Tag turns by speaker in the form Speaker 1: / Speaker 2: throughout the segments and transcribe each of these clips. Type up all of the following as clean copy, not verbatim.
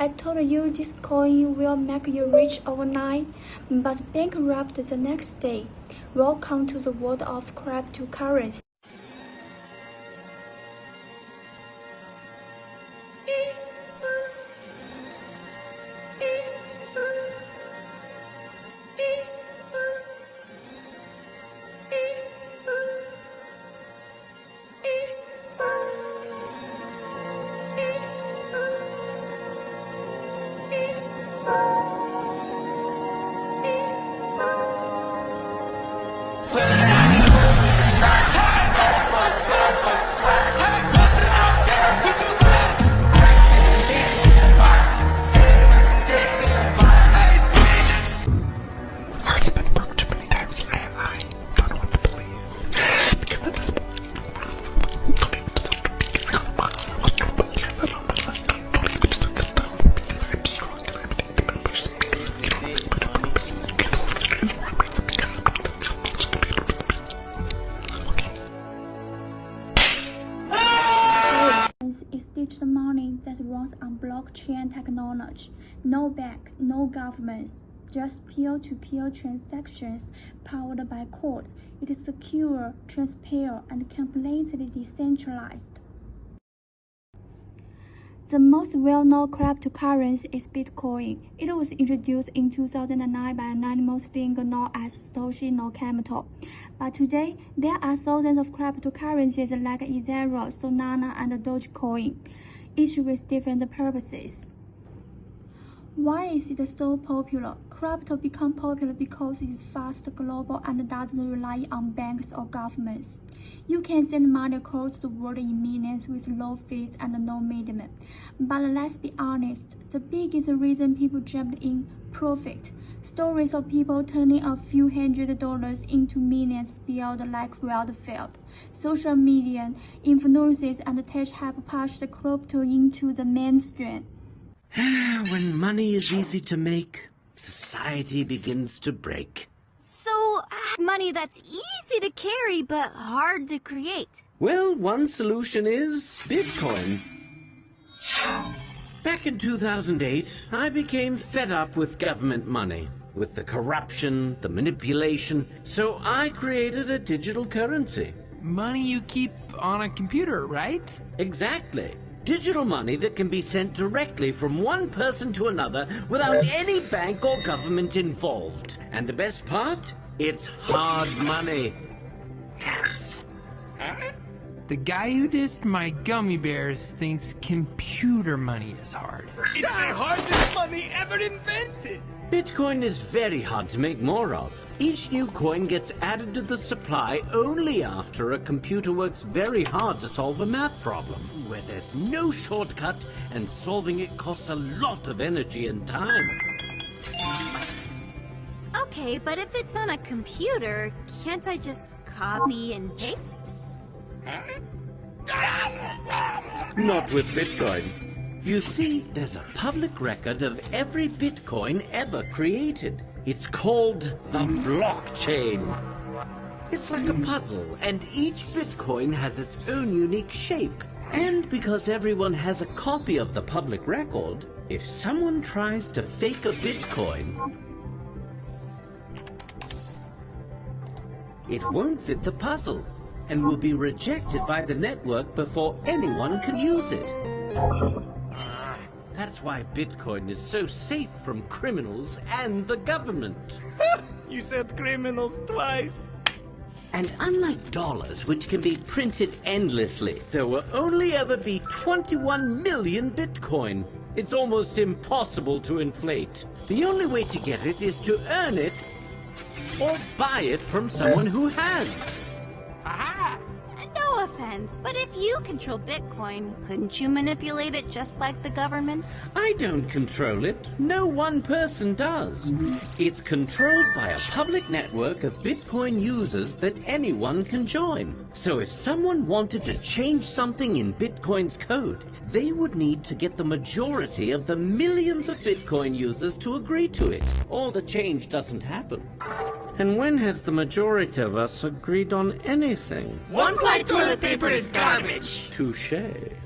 Speaker 1: I told you this coin will make you rich overnight, but bankrupt the next day. Welcome to the world of cryptocurrency. Is digital money that runs on blockchain technology. No bank, no governments, just peer-to-peer transactions powered by code. It is secure, transparent, and completely decentralized. The most well-known cryptocurrency is Bitcoin. It was introduced in 2009 by an anonymous figure known as Satoshi Nakamoto. But today, there are thousands of cryptocurrencies like Ethereum, Solana, and Dogecoin, each with different purposes. Why is it so popular? Crypto became popular because it is fast, global, and doesn't rely on banks or governments. You can send money across the world in minutes with low fees and no middleman. But let's be honest, the biggest reason people jumped in: profit. Stories of people turning a few $100 into millions spilled like wildfire. Social media, influences, and tech have pushed crypto into the mainstream.
Speaker 2: When money is easy to make, society begins to break.
Speaker 3: So, money that's easy to carry but hard to create.
Speaker 2: Well, one solution is Bitcoin. Back in 2008, I became fed up with government money, with the corruption, the manipulation, so I created a digital currency.
Speaker 4: Money you keep on a computer, right?
Speaker 2: Exactly. Digital money that can be sent directly from one person to another without any bank or government involved. And the best part? It's hard money.
Speaker 4: The guy who dissed my gummy bears thinks computer money is hard.
Speaker 5: It's the hardest money ever invented!
Speaker 2: Bitcoin is very hard to make more of. Each new coin gets added to the supply only after a computer works very hard to solve a math problem, where there's no shortcut and solving it costs a lot of energy and time.
Speaker 3: Okay, but if it's on a computer, can't I just copy and paste?
Speaker 2: Not with Bitcoin. You see, there's a public record of every Bitcoin ever created. It's called the blockchain. It's like a puzzle, and each Bitcoin has its own unique shape. And because everyone has a copy of the public record, if someone tries to fake a Bitcoin, it won't fit the puzzle and will be rejected by the network before anyone can use it. That's why Bitcoin is so safe from criminals and the government.
Speaker 5: You said criminals twice.
Speaker 2: And unlike dollars, which can be printed endlessly, there will only ever be 21 million Bitcoin. It's almost impossible to inflate. The only way to get it is to earn it or buy it from someone who has.
Speaker 4: Aha!
Speaker 3: No offense, but if you control Bitcoin, couldn't you manipulate it just like the government?
Speaker 2: I don't control it. No one person does. It's controlled by a public network of Bitcoin users that anyone can join. So if someone wanted to change something in Bitcoin's code, they would need to get the majority of the millions of Bitcoin users to agree to it, or the change doesn't happen. And when has the majority of us agreed on anything?
Speaker 5: One-ply toilet paper is garbage.
Speaker 2: Touché.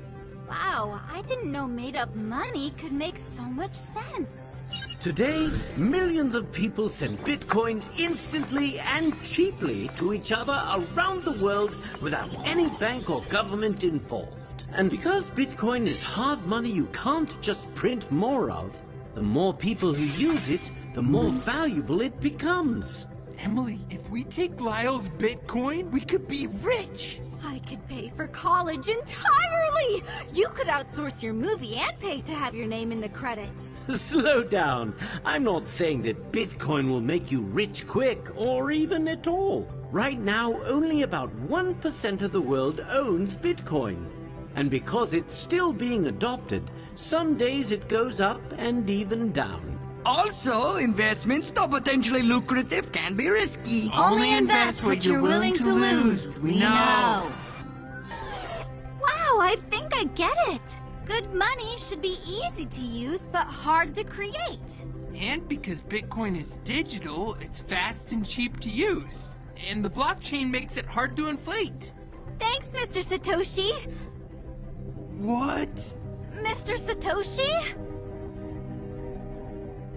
Speaker 3: Wow, I didn't know made-up money could make so much sense.
Speaker 2: Today, millions of people send Bitcoin instantly and cheaply to each other around the world without any bank or government involved. And because Bitcoin is hard money you can't just print more of, the more people who use it, the more valuable it becomes.
Speaker 4: Emily, if we take Lyle's Bitcoin, we could be rich.
Speaker 3: I could pay for college entirely! You could outsource your movie and pay to have your name in the credits.
Speaker 2: Slow down. I'm not saying that Bitcoin will make you rich quick or even at all. Right now, only about 1% of the world owns Bitcoin. And because it's still being adopted, some days it goes up and even down.
Speaker 5: Also, investments, though potentially lucrative, can be risky.
Speaker 3: Only invest what you're willing to lose. We know. Wow, I think I get it. Good money should be easy to use, but hard to create.
Speaker 4: And because Bitcoin is digital, it's fast and cheap to use. And the blockchain makes it hard to inflate.
Speaker 3: Thanks, Mr. Satoshi.
Speaker 4: What?
Speaker 3: Mr. Satoshi?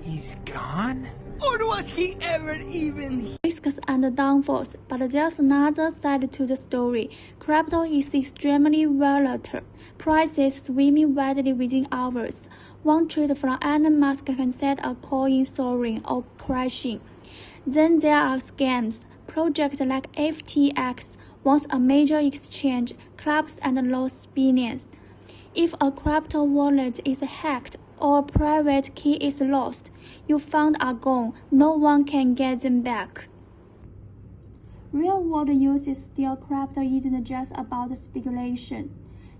Speaker 4: He's gone?
Speaker 5: Or was he ever even?
Speaker 1: Risks and downfalls, but there's another side to the story. Crypto is extremely volatile. Prices swimming widely within hours. One tweet from Elon Musk can set a coin soaring or crashing. Then there are scams. Projects like FTX, once a major exchange, collapsed and lost billions. If a crypto wallet is hacked or a private key is lost, your funds are gone. No one can get them back. Real-world uses still, crypto isn't just about speculation.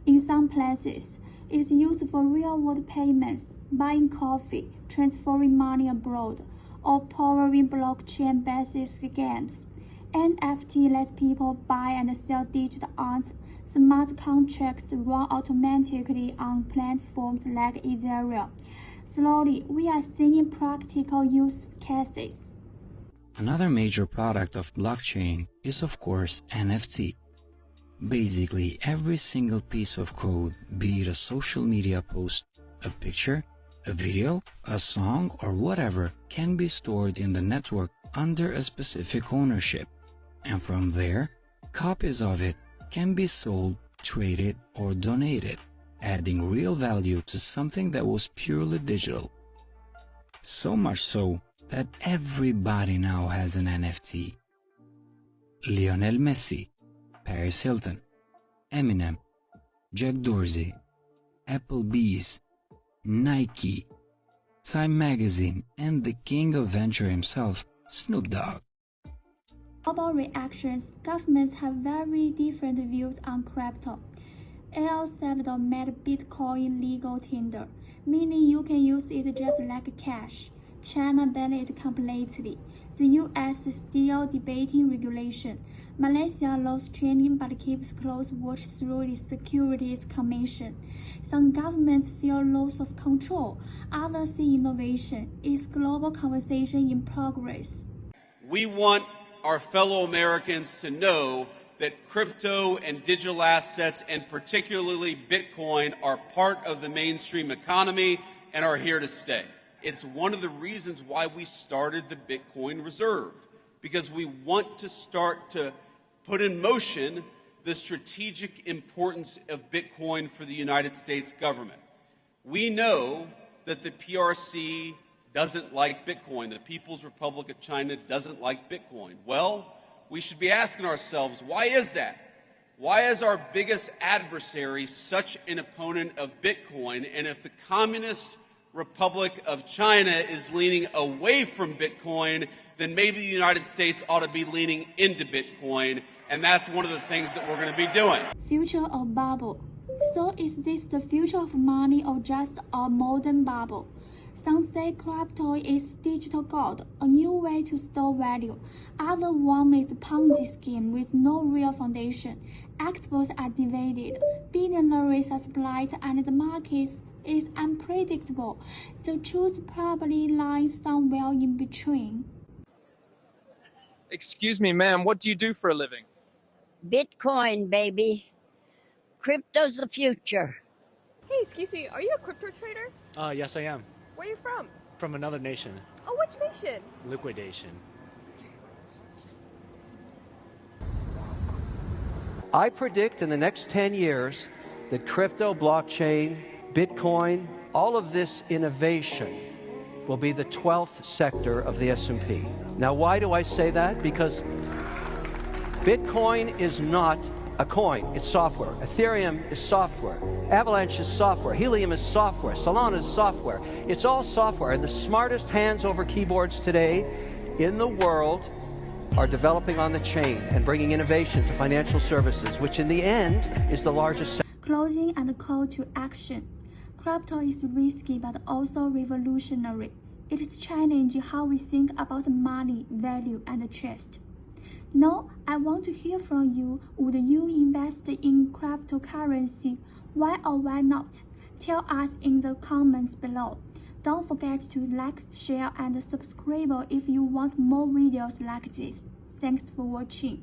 Speaker 1: In some places, it is used for real-world payments, buying coffee, transferring money abroad, or powering blockchain-based games. NFT lets people buy and sell digital art. Smart contracts run automatically on platforms like Ethereum. Slowly, we are seeing practical use cases.
Speaker 6: Another major product of blockchain is, of course, NFT. Basically, every single piece of code, be it a social media post, a picture, a video, a song, or whatever, can be stored in the network under a specific ownership. And from there, copies of it can be sold, traded, or donated, adding real value to something that was purely digital. So much so that everybody now has an NFT. Lionel Messi, Paris Hilton, Eminem, Jack Dorsey, Applebee's, Nike, Time Magazine, and the king of venture himself, Snoop Dogg.
Speaker 1: Global reactions. Governments have very different views on crypto. El Salvador made Bitcoin legal tender, meaning you can use it just like cash. China banned it completely. The US is still debating regulation. Malaysia lost training but keeps close watch through the Securities Commission. Some governments feel loss of control, others see innovation. It is global conversation in progress.
Speaker 7: We want our fellow Americans to know that crypto and digital assets, and particularly Bitcoin, are part of the mainstream economy and are here to stay. It's one of the reasons why we started the Bitcoin Reserve, because we want to start to put in motion the strategic importance of Bitcoin for the United States government. We know that the PRC doesn't like Bitcoin. The People's Republic of China doesn't like Bitcoin. Well, we should be asking ourselves, why is that? Why is our biggest adversary such an opponent of Bitcoin? And if the Communist Republic of China is leaning away from Bitcoin, then maybe the United States ought to be leaning into Bitcoin. And that's one of the things that we're going to be doing.
Speaker 1: Future of bubble. So is this the future of money or just a modern bubble? Some say crypto is digital gold, a new way to store value. Other one is a Ponzi scheme with no real foundation. Experts are divided. Billionaires are split and the market is unpredictable. The truth probably lies somewhere in between.
Speaker 8: Excuse me, ma'am, what do you do for a living?
Speaker 9: Bitcoin, baby. Crypto's the future. excuse me, are you a crypto trader?
Speaker 10: Yes, I am.
Speaker 9: Where are you from?
Speaker 10: From another nation.
Speaker 9: Oh, which nation?
Speaker 10: Liquidation.
Speaker 11: I predict in the next 10 years that crypto, blockchain, Bitcoin, all of this innovation will be the 12th sector of the S&P. Now, why do I say that? Because Bitcoin is not a coin, it's software. Ethereum is software. Avalanche is software. Helium is software. Solana is software. It's all software. And the smartest hands over keyboards today in the world are developing on the chain and bringing innovation to financial services, which in the end is the largest.
Speaker 1: Closing and call to action. Crypto is risky but also revolutionary. It is challenging how we think about money, value, and trust. Now, I want to hear from you. Would you invest in cryptocurrency? Why or why not? Tell us in the comments below. Don't forget to like, share, and subscribe if you want more videos like this. Thanks for watching.